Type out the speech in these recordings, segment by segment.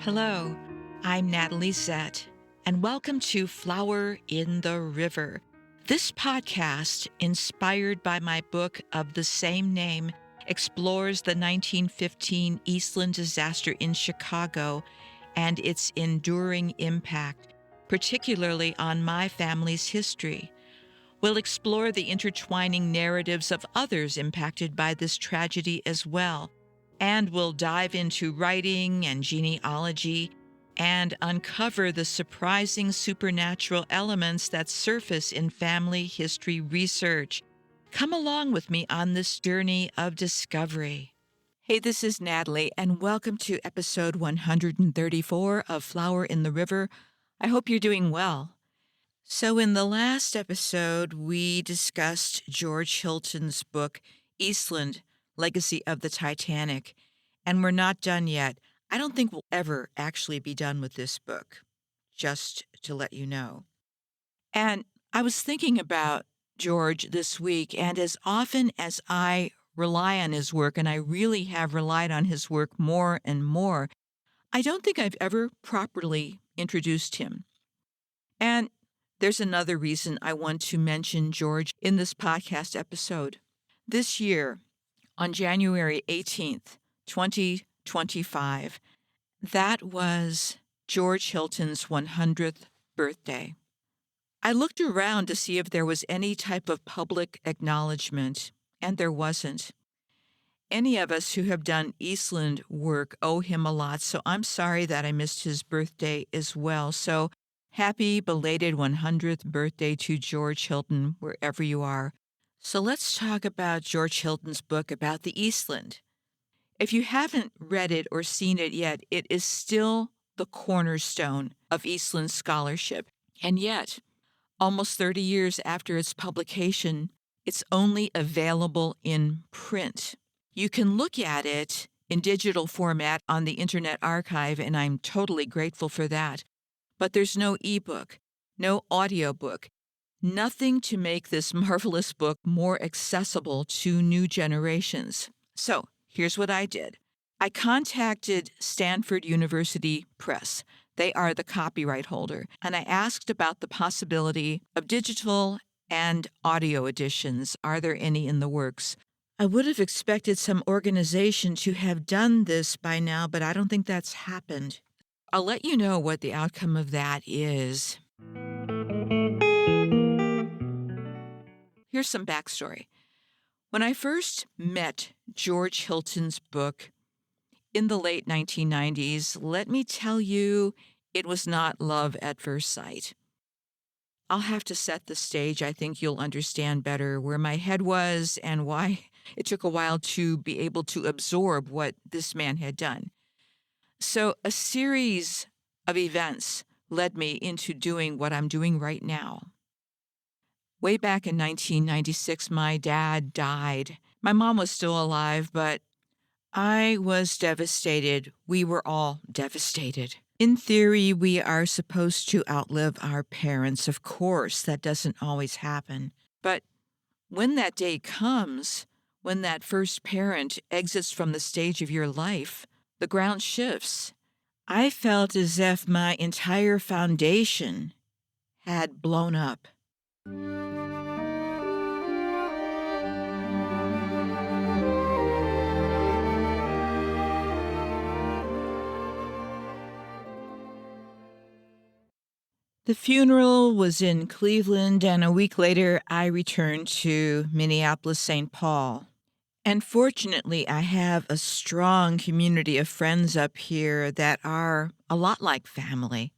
Hello, I'm Natalie Zett, and welcome to Flower in the River. This podcast, inspired by my book of the same name, explores the 1915 Eastland Disaster in Chicago and its enduring impact, particularly on my family's history. We'll explore the intertwining narratives of others impacted by this tragedy as well, and we'll dive into writing and genealogy and uncover the surprising supernatural elements that surface in family history research. Come along with me on this journey of discovery. Hey, this is Natalie, and welcome to episode 134 of Flower in the River. I hope you're doing well. So in the last episode, we discussed George Hilton's book, Eastland, Legacy of the Titanic, and we're not done yet. I don't think we'll ever actually be done with this book, just to let you know. And I was thinking about George this week, and as often as I rely on his work, and I really have relied on his work more and more, I don't think I've ever properly introduced him. And there's another reason I want to mention George in this podcast episode. This year, on January 18th, 2025, that was George Hilton's 100th birthday. I looked around to see if there was any type of public acknowledgement, and there wasn't. Any of us who have done Eastland work owe him a lot, so I'm sorry that I missed his birthday as well. So happy belated 100th birthday to George Hilton, wherever you are. So let's talk about George Hilton's book about the Eastland. If you haven't read it or seen it yet, it is still the cornerstone of Eastland scholarship. And yet, almost 30 years after its publication, it's only available in print. You can look at it in digital format on the Internet Archive, and I'm totally grateful for that. But there's no ebook, no audiobook, nothing to make this marvelous book more accessible to new generations. So here's what I did. I contacted Stanford University Press. They are the copyright holder. And I asked about the possibility of digital and audio editions. Are there any in the works? I would have expected some organization to have done this by now, but I don't think that's happened. I'll let you know what the outcome of that is. Here's some backstory. When I first met George Hilton's book in the late 1990s, let me tell you, it was not love at first sight. I'll have to set the stage. I think you'll understand better where my head was and why it took a while to be able to absorb what this man had done. So a series of events led me into doing what I'm doing right now. Way back in 1996, my dad died. My mom was still alive, but I was devastated. We were all devastated. In theory, we are supposed to outlive our parents. Of course, that doesn't always happen. But when that day comes, when that first parent exits from the stage of your life, the ground shifts. I felt as if my entire foundation had blown up. The funeral was in Cleveland, and a week later, I returned to Minneapolis, St. Paul. And fortunately, I have a strong community of friends up here that are a lot like family.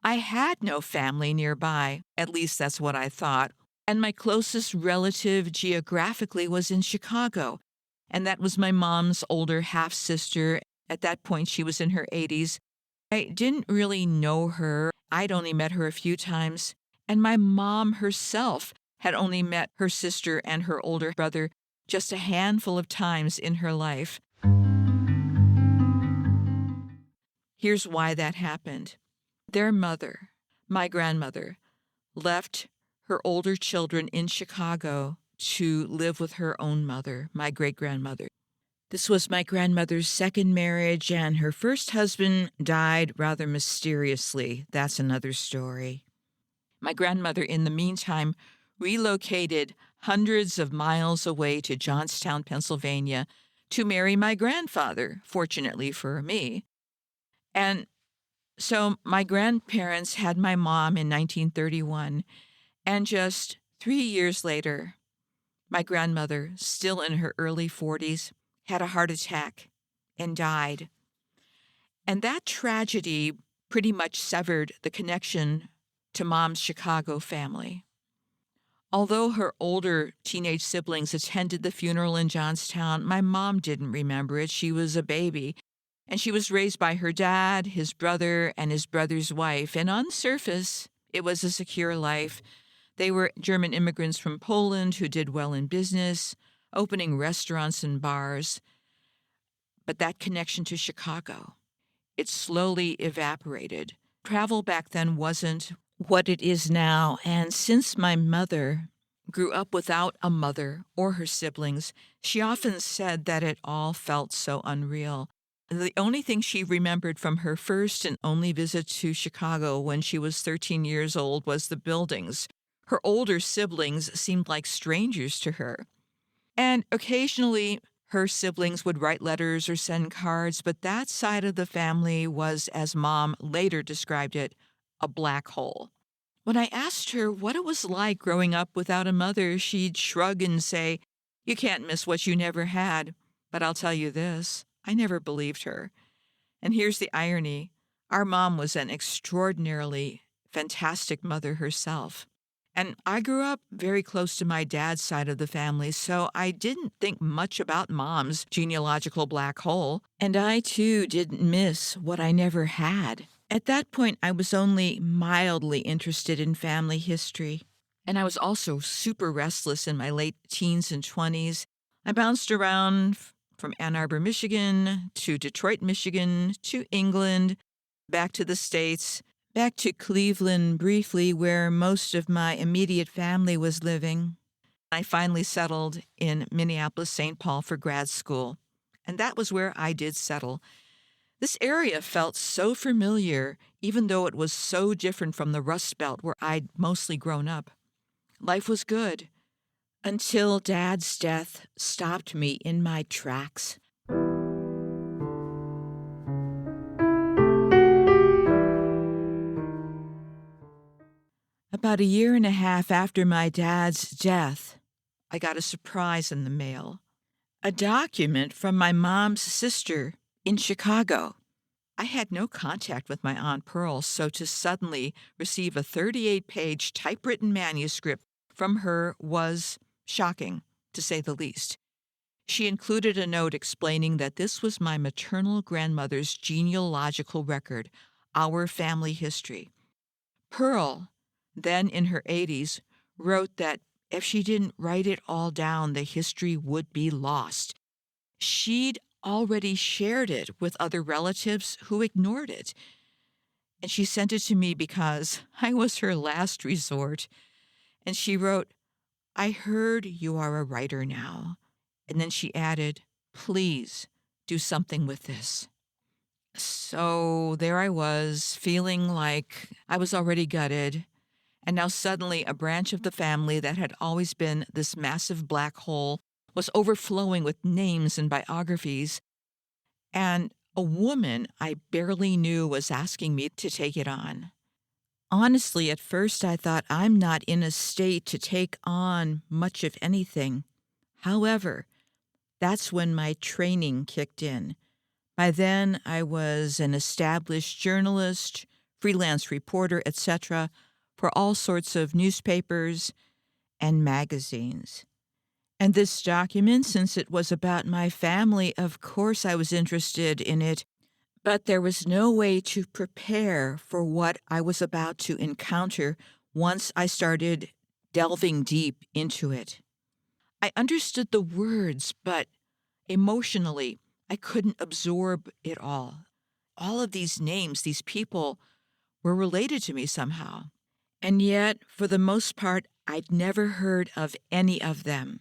I had no family nearby, at least that's what I thought, and my closest relative geographically was in Chicago, and that was my mom's older half-sister. At that point, she was in her 80s. I didn't really know her. I'd only met her a few times, and my mom herself had only met her sister and her older brother just a handful of times in her life. Here's why that happened. Their mother, my grandmother, left her older children in Chicago to live with her own mother, my great-grandmother. This was my grandmother's second marriage, and her first husband died rather mysteriously. That's another story. My grandmother, in the meantime, relocated hundreds of miles away to Johnstown, Pennsylvania, to marry my grandfather, fortunately for me. And so my grandparents had my mom in 1931, and just 3 years later, my grandmother, still in her early 40s, had a heart attack and died. And that tragedy pretty much severed the connection to Mom's Chicago family. Although her older teenage siblings attended the funeral in Johnstown, my mom didn't remember it. She was a baby, and she was raised by her dad, his brother, and his brother's wife. And on the surface, it was a secure life. They were German immigrants from Poland who did well in business, opening restaurants and bars. But that connection to Chicago, it slowly evaporated. Travel back then wasn't what it is now, and since my mother grew up without a mother or her siblings, she often said that it all felt so unreal. The only thing she remembered from her first and only visit to Chicago when she was 13 years old was the buildings. Her older siblings seemed like strangers to her. And occasionally, her siblings would write letters or send cards, but that side of the family was, as Mom later described it, a black hole. When I asked her what it was like growing up without a mother, she'd shrug and say, "You can't miss what you never had." But I'll tell you this, I never believed her. And here's the irony. Our mom was an extraordinarily fantastic mother herself. And I grew up very close to my dad's side of the family, so I didn't think much about Mom's genealogical black hole, and I too didn't miss what I never had. At that point, I was only mildly interested in family history, and I was also super restless in my late teens and 20s. I bounced around from Ann Arbor, Michigan, to Detroit, Michigan, to England, back to the States, back to Cleveland briefly, where most of my immediate family was living. I finally settled in Minneapolis, St. Paul for grad school, and that was where I did settle. This area felt so familiar, even though it was so different from the Rust Belt where I'd mostly grown up. Life was good, until Dad's death stopped me in my tracks. About a year and a half after my dad's death, I got a surprise in the mail. A document from my mom's sister in Chicago. I had no contact with my Aunt Pearl, so to suddenly receive a 38-page typewritten manuscript from her was shocking, to say the least. She included a note explaining that this was my maternal grandmother's genealogical record, our family history. Pearl, then in her 80s, wrote that if she didn't write it all down, the history would be lost. She'd already shared it with other relatives who ignored it. And she sent it to me because I was her last resort. And she wrote, "I heard you are a writer now." And then she added, "Please do something with this." So there I was, feeling like I was already gutted. And now suddenly a branch of the family that had always been this massive black hole was overflowing with names and biographies. And a woman I barely knew was asking me to take it on. Honestly, at first I thought I'm not in a state to take on much of anything. However, that's when my training kicked in. By then, I was an established journalist, freelance reporter, etc., for all sorts of newspapers and magazines. And this document, since it was about my family, of course I was interested in it, but there was no way to prepare for what I was about to encounter once I started delving deep into it. I understood the words, but emotionally, I couldn't absorb it all. All of these names, these people, were related to me somehow. And yet, for the most part, I'd never heard of any of them.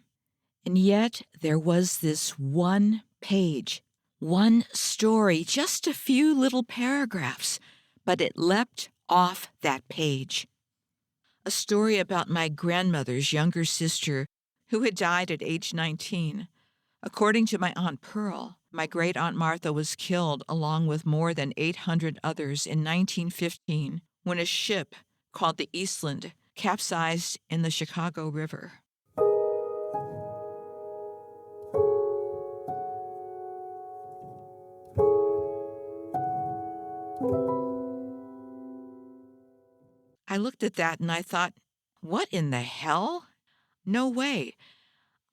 And yet, there was this one page. One story, just a few little paragraphs, but it leapt off that page. A story about my grandmother's younger sister who had died at age 19. According to my Aunt Pearl, my great-aunt Martha was killed along with more than 800 others in 1915 when a ship called the Eastland capsized in the Chicago River. I looked at that and I thought, what in the hell? No way.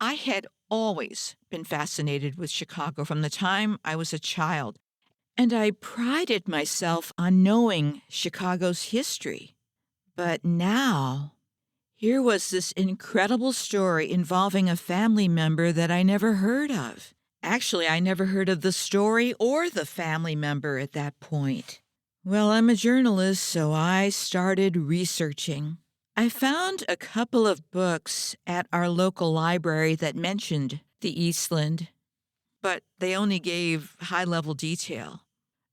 I had always been fascinated with Chicago from the time I was a child, and I prided myself on knowing Chicago's history. But now, here was this incredible story involving a family member that I never heard of. Actually, I never heard of the story or the family member at that point. Well, I'm a journalist, so I started researching. I found a couple of books at our local library that mentioned the Eastland, but they only gave high-level detail.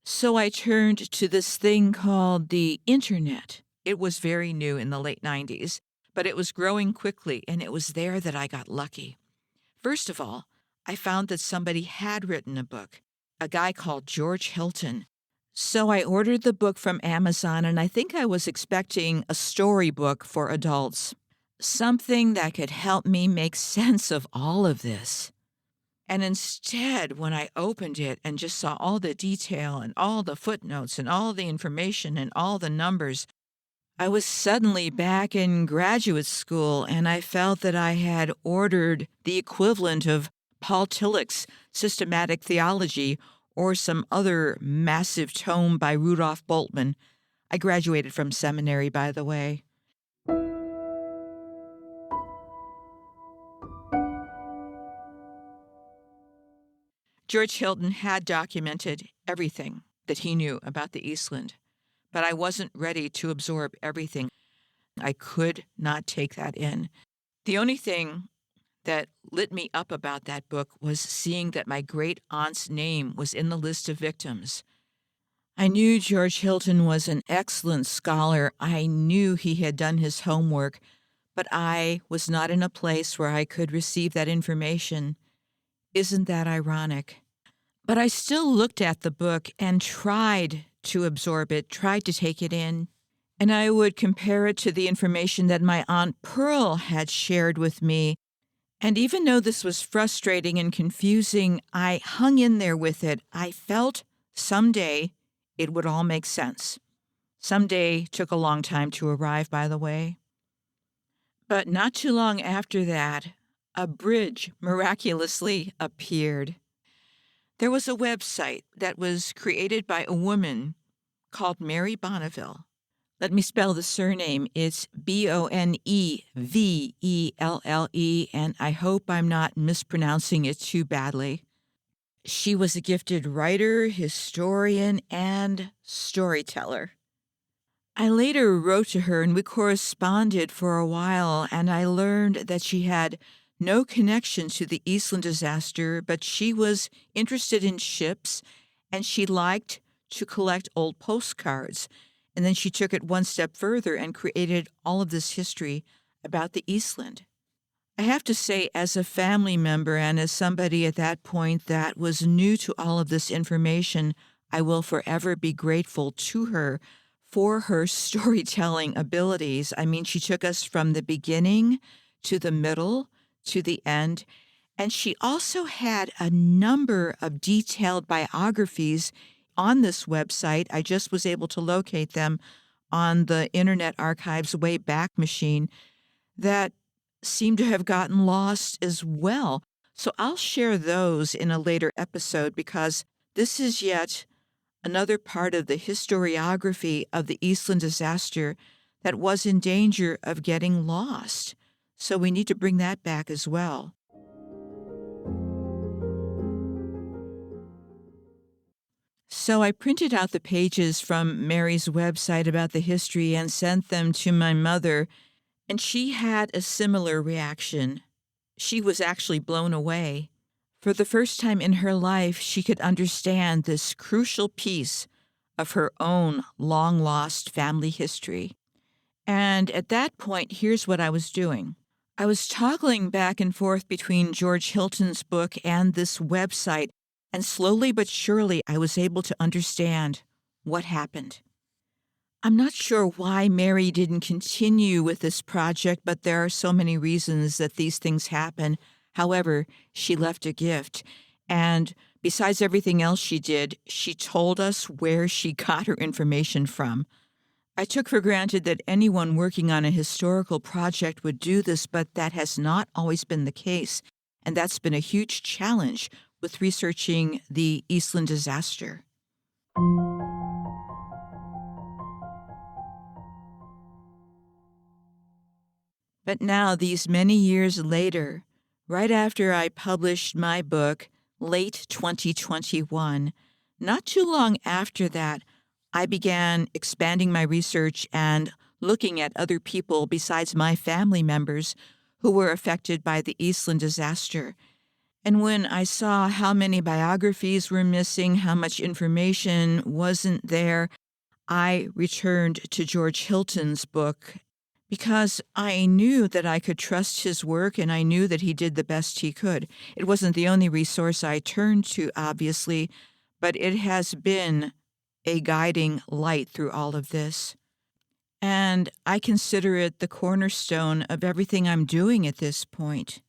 So I turned to this thing called the Internet. It was very new in the late 90s, but it was growing quickly, and it was there that I got lucky. First of all, I found that somebody had written a book, a guy called George Hilton. So I ordered the book from Amazon, and I think I was expecting a storybook for adults, something that could help me make sense of all of this. And instead, when I opened it and just saw all the detail and all the footnotes and all the information and all the numbers, I was suddenly back in graduate school, and I felt that I had ordered the equivalent of Paul Tillich's Systematic Theology or some other massive tome by Rudolph Bultmann. I graduated from seminary, by the way. George Hilton had documented everything that he knew about the Eastland, but I wasn't ready to absorb everything. I could not take that in. The only thing that lit me up about that book was seeing that my great-aunt's name was in the list of victims. I knew George Hilton was an excellent scholar. I knew he had done his homework, but I was not in a place where I could receive that information. Isn't that ironic? But I still looked at the book and tried to absorb it, tried to take it in, and I would compare it to the information that my Aunt Pearl had shared with me. And even though this was frustrating and confusing, I hung in there with it. I felt someday it would all make sense. Someday took a long time to arrive, by the way. But not too long after that, a bridge miraculously appeared. There was a website that was created by a woman called Mary Bonneville. Let me spell the surname. It's Bonnevelle, and I hope I'm not mispronouncing it too badly. She was a gifted writer, historian, and storyteller. I later wrote to her and we corresponded for a while, and I learned that she had no connection to the Eastland disaster, but she was interested in ships and she liked to collect old postcards. And then she took it one step further and created all of this history about the Eastland. I have to say, as a family member and as somebody at that point that was new to all of this information, I will forever be grateful to her for her storytelling abilities. I mean, she took us from the beginning to the middle to the end, and she also had a number of detailed biographies on this website. I just was able to locate them on the Internet Archive's Wayback Machine that seem to have gotten lost as well. So I'll share those in a later episode because this is yet another part of the historiography of the Eastland disaster that was in danger of getting lost. So we need to bring that back as well. So I printed out the pages from Mary's website about the history and sent them to my mother, and she had a similar reaction. She was actually blown away. For the first time in her life, she could understand this crucial piece of her own long-lost family history. And at that point, here's what I was doing. I was toggling back and forth between George Hilton's book and this website, and slowly but surely I was able to understand what happened. I'm not sure why Mary didn't continue with this project, but there are so many reasons that these things happen. However, she left a gift. And besides everything else she did, she told us where she got her information from. I took for granted that anyone working on a historical project would do this, but that has not always been the case. And that's been a huge challenge with researching the Eastland disaster. But now, these many years later, right after I published my book, late 2021, not too long after that, I began expanding my research and looking at other people besides my family members who were affected by the Eastland disaster. And when I saw how many biographies were missing, how much information wasn't there, I returned to George Hilton's book because I knew that I could trust his work and I knew that he did the best he could. It wasn't the only resource I turned to, obviously, but it has been a guiding light through all of this. And I consider it the cornerstone of everything I'm doing at this point.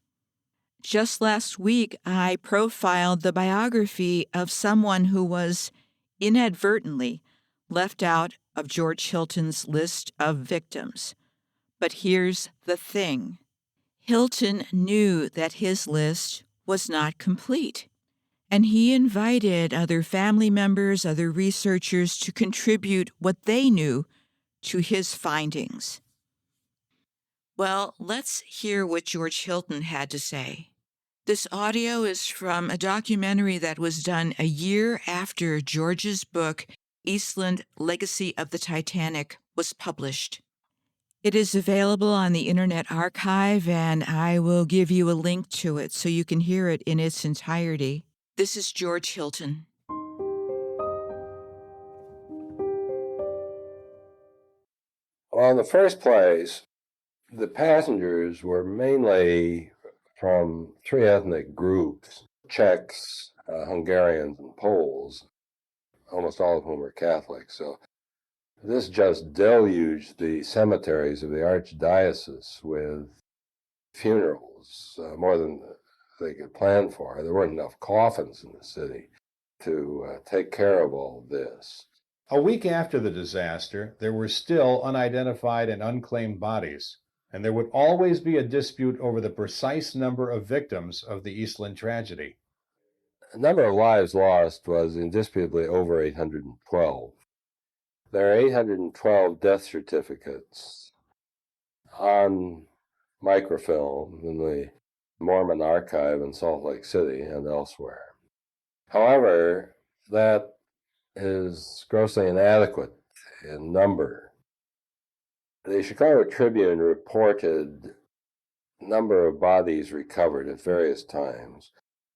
Just last week, I profiled the biography of someone who was inadvertently left out of George Hilton's list of victims. But here's the thing. Hilton knew that his list was not complete, and he invited other family members, other researchers to contribute what they knew to his findings. Well, let's hear what George Hilton had to say. This audio is from a documentary that was done a year after George's book, Eastland Legacy of the Titanic, was published. It is available on the Internet Archive, and I will give you a link to it so you can hear it in its entirety. This is George Hilton. Well, in the first place, the passengers were mainly from three ethnic groups: Czechs, Hungarians, and Poles, almost all of whom were Catholic. So this just deluged the cemeteries of the archdiocese with funerals, more than they could plan for. There weren't enough coffins in the city to take care of all this. A week after the disaster, there were still unidentified and unclaimed bodies, and there would always be a dispute over the precise number of victims of the Eastland tragedy. The number of lives lost was indisputably over 812. There are 812 death certificates on microfilm in the Mormon archive in Salt Lake City and elsewhere. However, that is grossly inadequate in number. The Chicago Tribune reported number of bodies recovered at various times.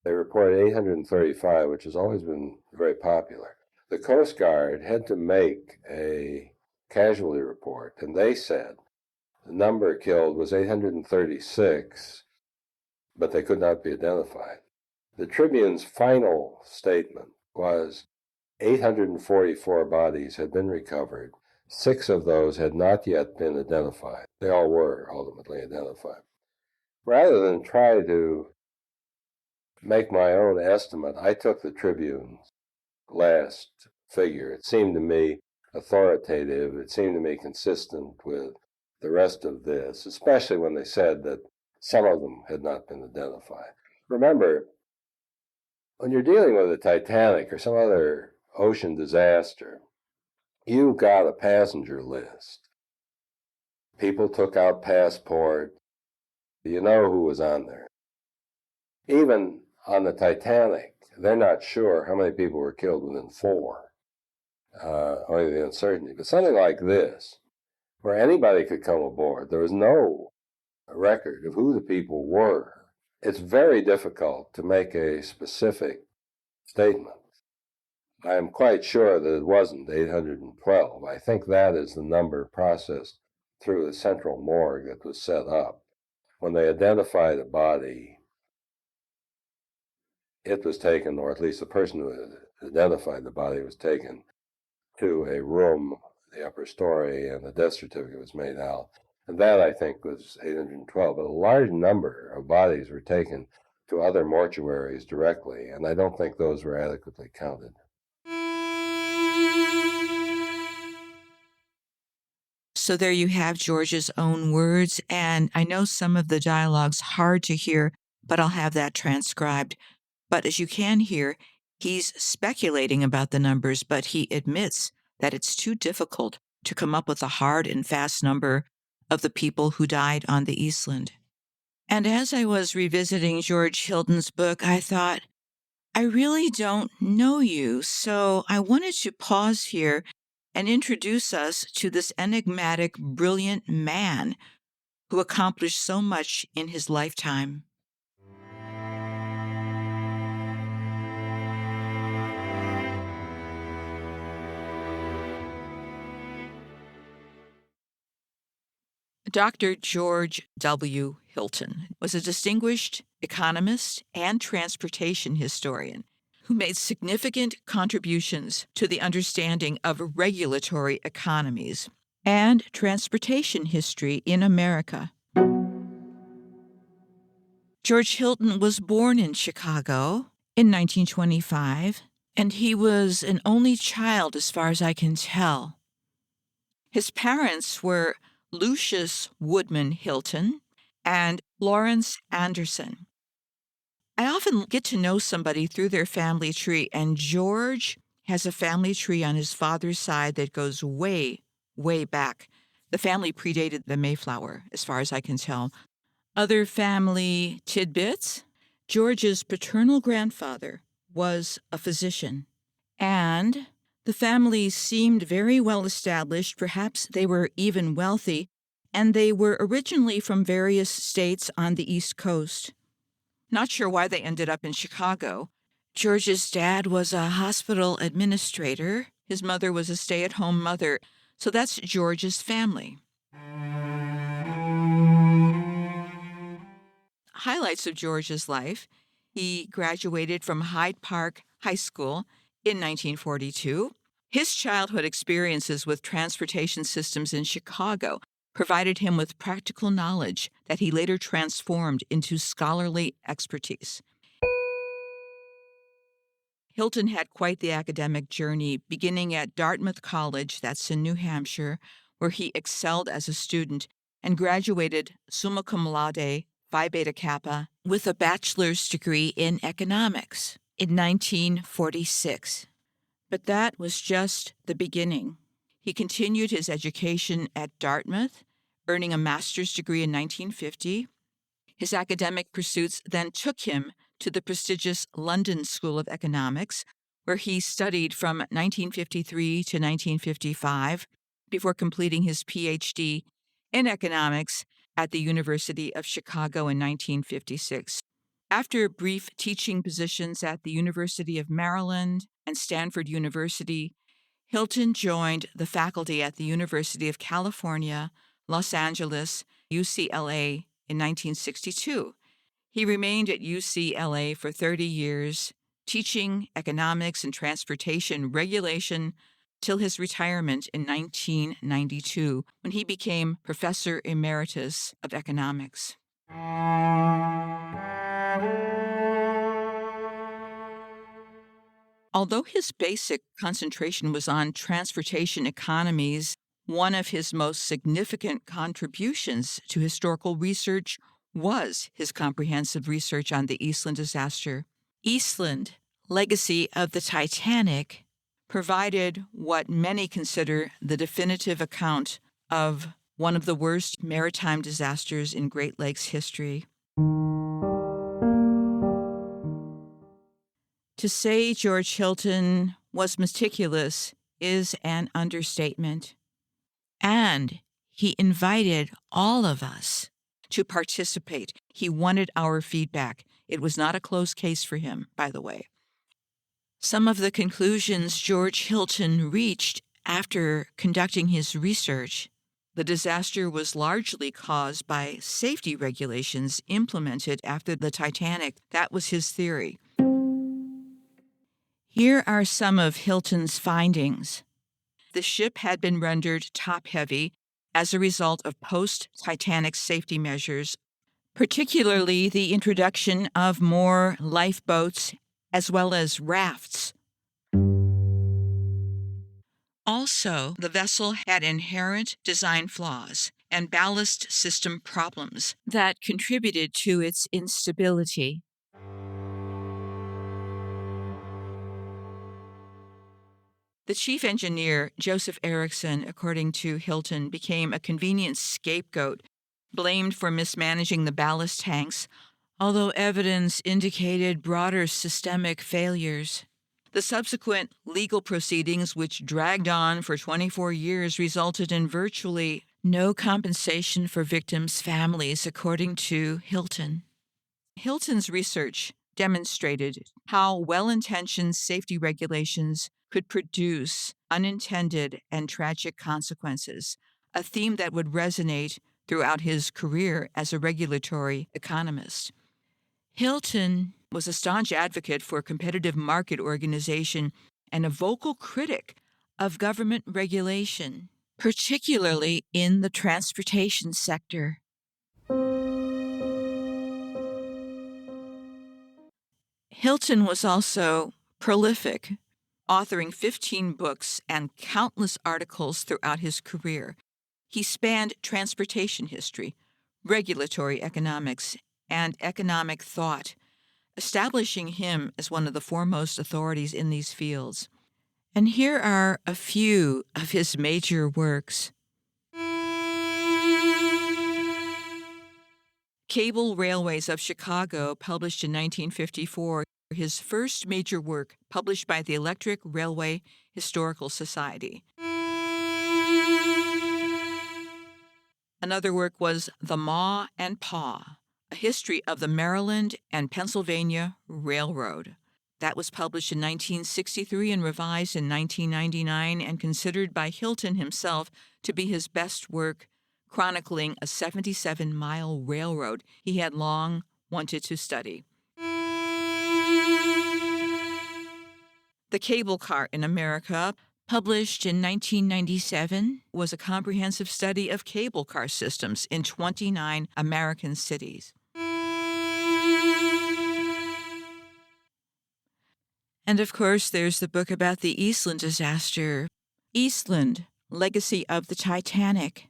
They reported 835, which has always been very popular. The Coast Guard had to make a casualty report, and they said the number killed was 836, but they could not be identified. The Tribune's final statement was 844 bodies had been recovered. 6 of those had not yet been identified. They all were ultimately identified. Rather than try to make my own estimate, I took the Tribune's last figure. It seemed to me authoritative. It seemed to me consistent with the rest of this, especially when they said that some of them had not been identified. Remember, when you're dealing with the Titanic or some other ocean disaster, you've got a passenger list. People took out passports. You know who was on there. Even on the Titanic, they're not sure how many people were killed within 4. Only the uncertainty. But something like this, where anybody could come aboard, there was no record of who the people were. It's very difficult to make a specific statement. I am quite sure that it wasn't 812. I think that is the number processed through the central morgue that was set up. When they identified a body, it was taken, or at least the person who had identified the body was taken to a room, the upper story, and the death certificate was made out. And that, I think, was 812. But a large number of bodies were taken to other mortuaries directly, and I don't think those were adequately counted. So there you have George's own words, and I know some of the dialogue's hard to hear, but I'll have that transcribed. But as you can hear, he's speculating about the numbers, but he admits that it's too difficult to come up with a hard and fast number of the people who died on the Eastland. And as I was revisiting George Hilton's book, I thought, I really don't know you, so I wanted to pause here and introduce us to this enigmatic, brilliant man who accomplished so much in his lifetime. Dr. George W. Hilton was a distinguished economist and transportation historian who made significant contributions to the understanding of regulatory economies and transportation history in America. George Hilton was born in Chicago in 1925, and he was an only child as far as I can tell. His parents were Lucius Woodman Hilton and Lawrence Anderson. I often get to know somebody through their family tree, and George has a family tree on his father's side that goes way, way back. The family predated the Mayflower, as far as I can tell. Other family tidbits: George's paternal grandfather was a physician, and the family seemed very well established. Perhaps they were even wealthy, and they were originally from various states on the East Coast. Not sure why they ended up in Chicago. George's dad was a hospital administrator. His mother was a stay-at-home mother. So that's George's family. Highlights of George's life: he graduated from Hyde Park High School in 1942. His childhood experiences with transportation systems in Chicago provided him with practical knowledge that he later transformed into scholarly expertise. Hilton had quite the academic journey, beginning at Dartmouth College, that's in New Hampshire, where he excelled as a student and graduated summa cum laude, Phi Beta Kappa, with a bachelor's degree in economics in 1946. But that was just the beginning. He continued his education at Dartmouth, earning a master's degree in 1950. His academic pursuits then took him to the prestigious London School of Economics, where he studied from 1953 to 1955 before completing his PhD in economics at the University of Chicago in 1956. After brief teaching positions at the University of Maryland and Stanford University, Hilton joined the faculty at the University of California, Los Angeles, UCLA in 1962. He remained at UCLA for 30 years, teaching economics and transportation regulation till his retirement in 1992, when he became Professor Emeritus of Economics. Although his basic concentration was on transportation economies, one of his most significant contributions to historical research was his comprehensive research on the Eastland Disaster. Eastland, Legacy of the Titanic, provided what many consider the definitive account of one of the worst maritime disasters in Great Lakes history. To say George Hilton was meticulous is an understatement. And he invited all of us to participate. He wanted our feedback. It was not a closed case for him, by the way. Some of the conclusions George Hilton reached after conducting his research: the disaster was largely caused by safety regulations implemented after the Titanic. That was his theory. Here are some of Hilton's findings. The ship had been rendered top-heavy as a result of post-Titanic safety measures, particularly the introduction of more lifeboats as well as rafts. Also, the vessel had inherent design flaws and ballast system problems that contributed to its instability. The chief engineer, Joseph Erickson, according to Hilton, became a convenient scapegoat, blamed for mismanaging the ballast tanks, although evidence indicated broader systemic failures. The subsequent legal proceedings, which dragged on for 24 years, resulted in virtually no compensation for victims' families, according to Hilton. Hilton's research demonstrated how well-intentioned safety regulations could produce unintended and tragic consequences, a theme that would resonate throughout his career as a regulatory economist. Hilton was a staunch advocate for competitive market organization and a vocal critic of government regulation, particularly in the transportation sector. Hilton was also prolific, authoring 15 books and countless articles throughout his career. He spanned transportation history, regulatory economics, and economic thought, establishing him as one of the foremost authorities in these fields. And here are a few of his major works. Cable Railways of Chicago, published in 1954, his first major work published by the Electric Railway Historical Society. Another work was The Ma and Pa, a history of the Maryland and Pennsylvania Railroad. That was published in 1963 and revised in 1999 and considered by Hilton himself to be his best work, chronicling a 77-mile railroad he had long wanted to study. The Cable Car in America, published in 1997, was a comprehensive study of cable car systems in 29 American cities. And of course, there's the book about the Eastland Disaster, Eastland, Legacy of the Titanic.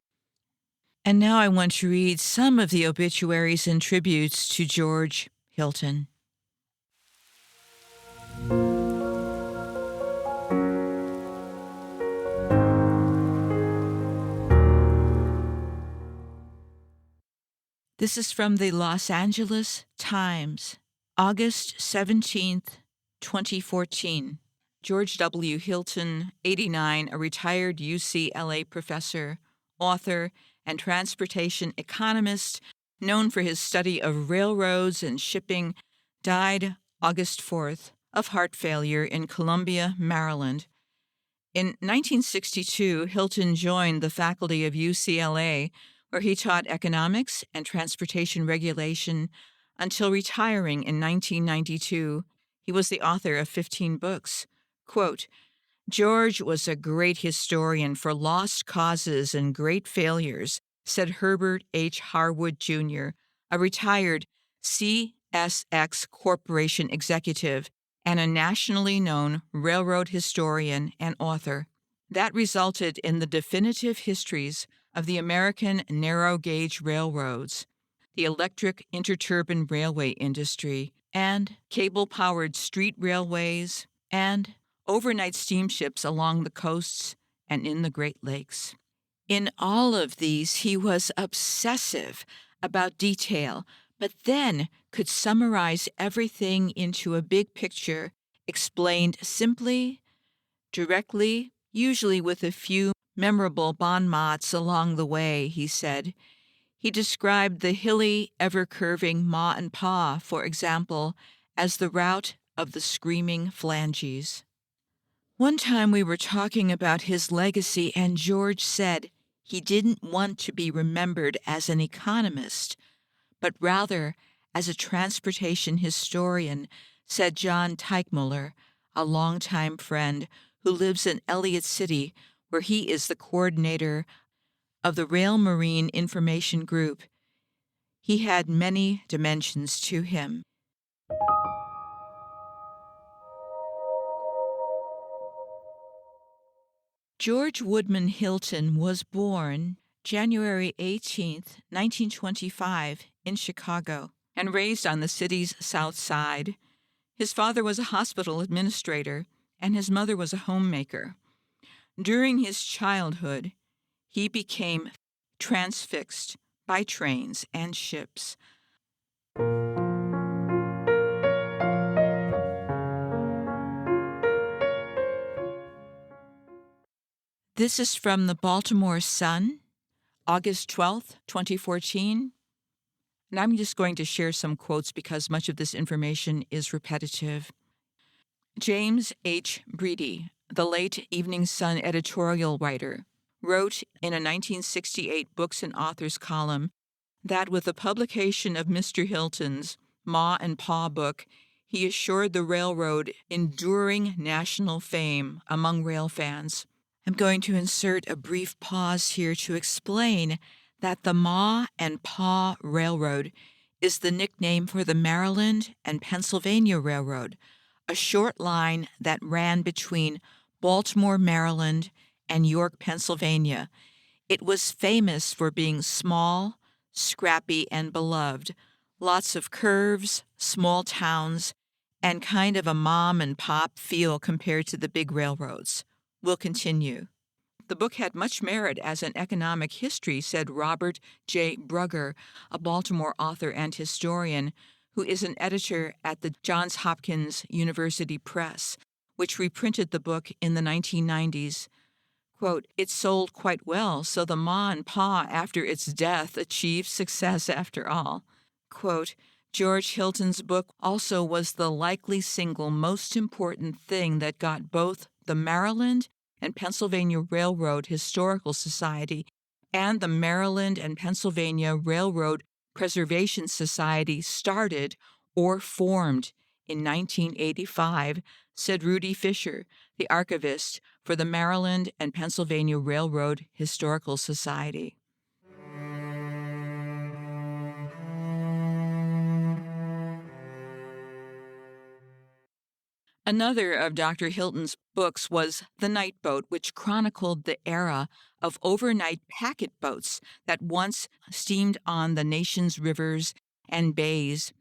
And now I want to read some of the obituaries and tributes to George Hilton. This is from the Los Angeles Times, August 17th, 2014. George W. Hilton, 89, a retired UCLA professor, author, and transportation economist known for his study of railroads and shipping, died August 4th of heart failure in Columbia, Maryland. In 1962, Hilton joined the faculty of UCLA, where he taught economics and transportation regulation until retiring in 1992. He was the author of 15 books. Quote, "George was a great historian for lost causes and great failures," said Herbert H. Harwood, Jr., a retired CSX Corporation executive and a nationally known railroad historian and author. That resulted in the definitive histories of the American narrow-gauge railroads, the electric interturban railway industry, and cable-powered street railways, and overnight steamships along the coasts and in the Great Lakes. In all of these, he was obsessive about detail, but then could summarize everything into a big picture, explained simply, directly, usually with a few memorable bon mots along the way, he said. He described the hilly, ever-curving Ma and Pa, for example, as the route of the screaming phalanges. One time we were talking about his legacy, and George said he didn't want to be remembered as an economist, but rather as a transportation historian, said John Teichmuller, a longtime friend who lives in Elliott City, where he is the coordinator of the Rail Marine Information Group. He had many dimensions to him. George Woodman Hilton was born January 18, 1925, in Chicago, and raised on the city's south side. His father was a hospital administrator, and his mother was a homemaker. During his childhood, he became transfixed by trains and ships. This is from the Baltimore Sun, August 12th, 2014. And I'm just going to share some quotes because much of this information is repetitive. James H. Breedy, the late Evening Sun editorial writer, wrote in a 1968 Books and Authors column that with the publication of Mr. Hilton's Ma and Pa book, he assured the railroad enduring national fame among rail fans. I'm going to insert a brief pause here to explain that the Ma and Pa Railroad is the nickname for the Maryland and Pennsylvania Railroad, a short line that ran between Baltimore, Maryland, and York, Pennsylvania. It was famous for being small, scrappy, and beloved. Lots of curves, small towns, and kind of a mom and pop feel compared to the big railroads. We'll continue. The book had much merit as an economic history, said Robert J. Brugger, a Baltimore author and historian, who is an editor at the Johns Hopkins University Press, which reprinted the book in the 1990s. Quote, "It sold quite well, so the Ma and Pa after its death achieved success after all." Quote, "George Hilton's book also was the likely single most important thing that got both the Maryland and Pennsylvania Railroad Historical Society and the Maryland and Pennsylvania Railroad Preservation Society started or formed in 1985, said Rudy Fisher, the archivist for the Maryland and Pennsylvania Railroad Historical Society. Another of Dr. Hilton's books was The Night Boat, which chronicled the era of overnight packet boats that once steamed on the nation's rivers and bays.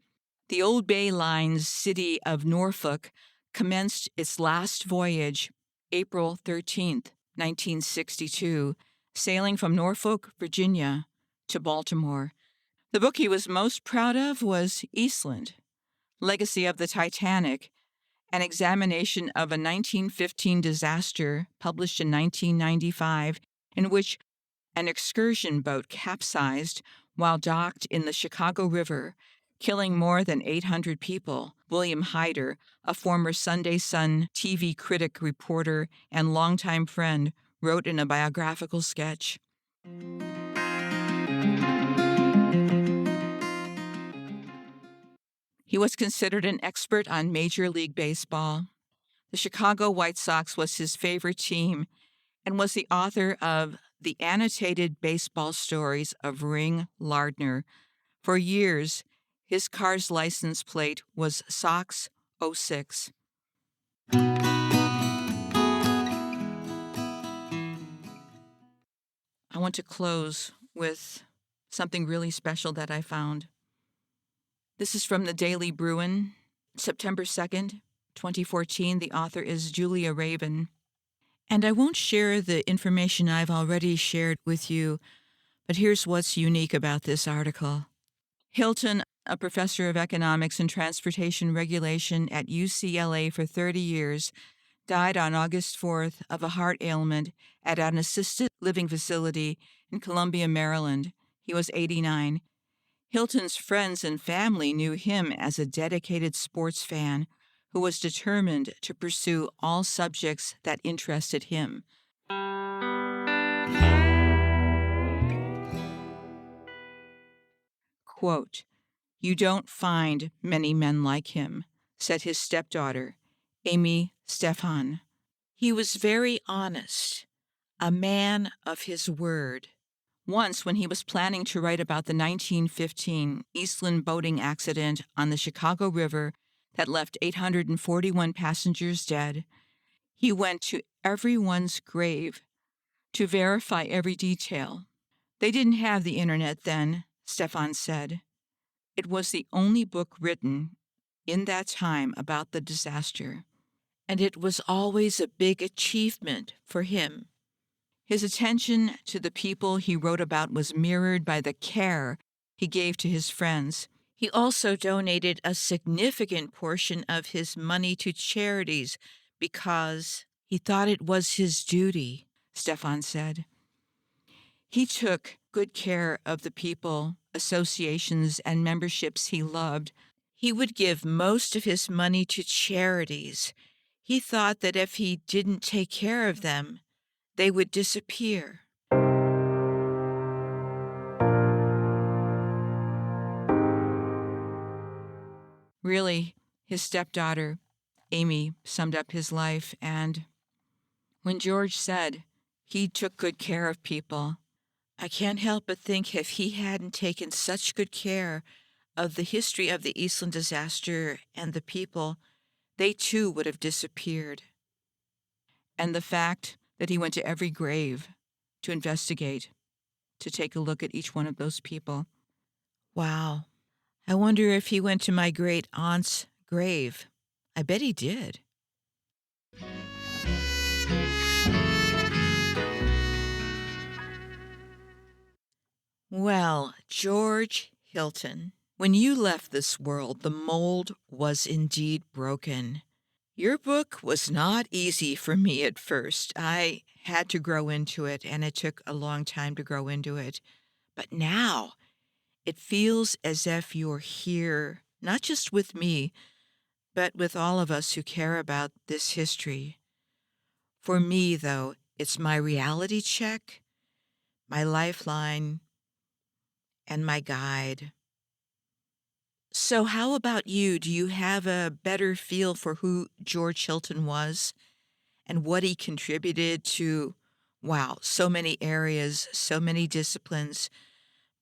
The Old Bay Line's city of Norfolk commenced its last voyage April 13th, 1962, sailing from Norfolk, Virginia, to Baltimore. The book he was most proud of was Eastland, Legacy of the Titanic, an examination of a 1915 disaster published in 1995, in which an excursion boat capsized while docked in the Chicago River, killing more than 800 people. William Hyder, a former Sunday Sun TV critic, reporter, and longtime friend, wrote in a biographical sketch. He was considered an expert on Major League Baseball. The Chicago White Sox was his favorite team and was the author of the annotated baseball stories of Ring Lardner. For years, his car's license plate was Sox 06. I want to close with something really special that I found. This is from the Daily Bruin, September 2nd, 2014. The author is Julia Raven. And I won't share the information I've already shared with you, but here's what's unique about this article. Hilton, a professor of economics and transportation regulation at UCLA for 30 years, died on August 4th of a heart ailment at an assisted living facility in Columbia, Maryland. he was 89. Hilton's friends and family knew him as a dedicated sports fan who was determined to pursue all subjects that interested him. Quote, "You don't find many men like him," said his stepdaughter, Amy Stefan. "He was very honest, a man of his word." Once, when he was planning to write about the 1915 Eastland boating accident on the Chicago River that left 841 passengers dead, he went to everyone's grave to verify every detail. They didn't have the internet then, Stefan said. It was the only book written in that time about the disaster, and it was always a big achievement for him. His attention to the people he wrote about was mirrored by the care he gave to his friends. He also donated a significant portion of his money to charities because he thought it was his duty, Stefan said. He took good care of the people, associations, and memberships he loved. He would give most of his money to charities. He thought that if he didn't take care of them, they would disappear. Really, his stepdaughter, Amy, summed up his life, and when George said he took good care of people, I can't help but think if he hadn't taken such good care of the history of the Eastland disaster and the people, they too would have disappeared. And the fact that he went to every grave to investigate, to take a look at each one of those people. Wow. I wonder if he went to my great aunt's grave. I bet he did. Well, George Hilton, when you left this world, the mold was indeed broken. Your book was not easy for me at first. I had to grow into it, and it took a long time to grow into it. But now, it feels as if you're here, not just with me, but with all of us who care about this history. For me, though, it's my reality check, my lifeline, and my guide. So how about you? Do you have a better feel for who George Hilton was and what he contributed to, wow, so many areas, so many disciplines?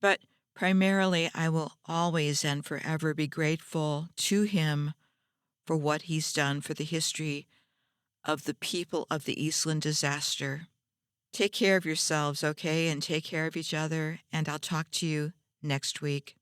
But primarily, I will always and forever be grateful to him for what he's done for the history of the people of the Eastland disaster. Take care of yourselves, okay? And take care of each other, and I'll talk to you next week.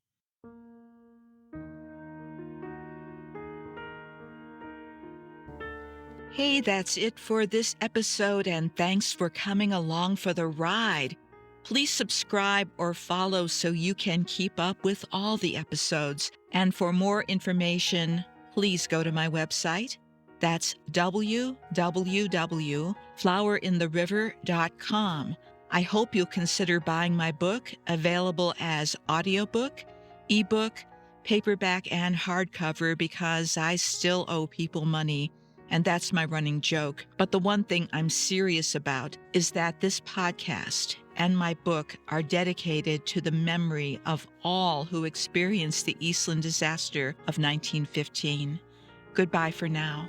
Hey, that's it for this episode, and thanks for coming along for the ride. Please subscribe or follow so you can keep up with all the episodes. And for more information, please go to my website. That's www.flowerintheriver.com. I hope you'll consider buying my book, available as audiobook, ebook, paperback, and hardcover, because I still owe people money. And that's my running joke. But the one thing I'm serious about is that this podcast and my book are dedicated to the memory of all who experienced the Eastland disaster of 1915. Goodbye for now.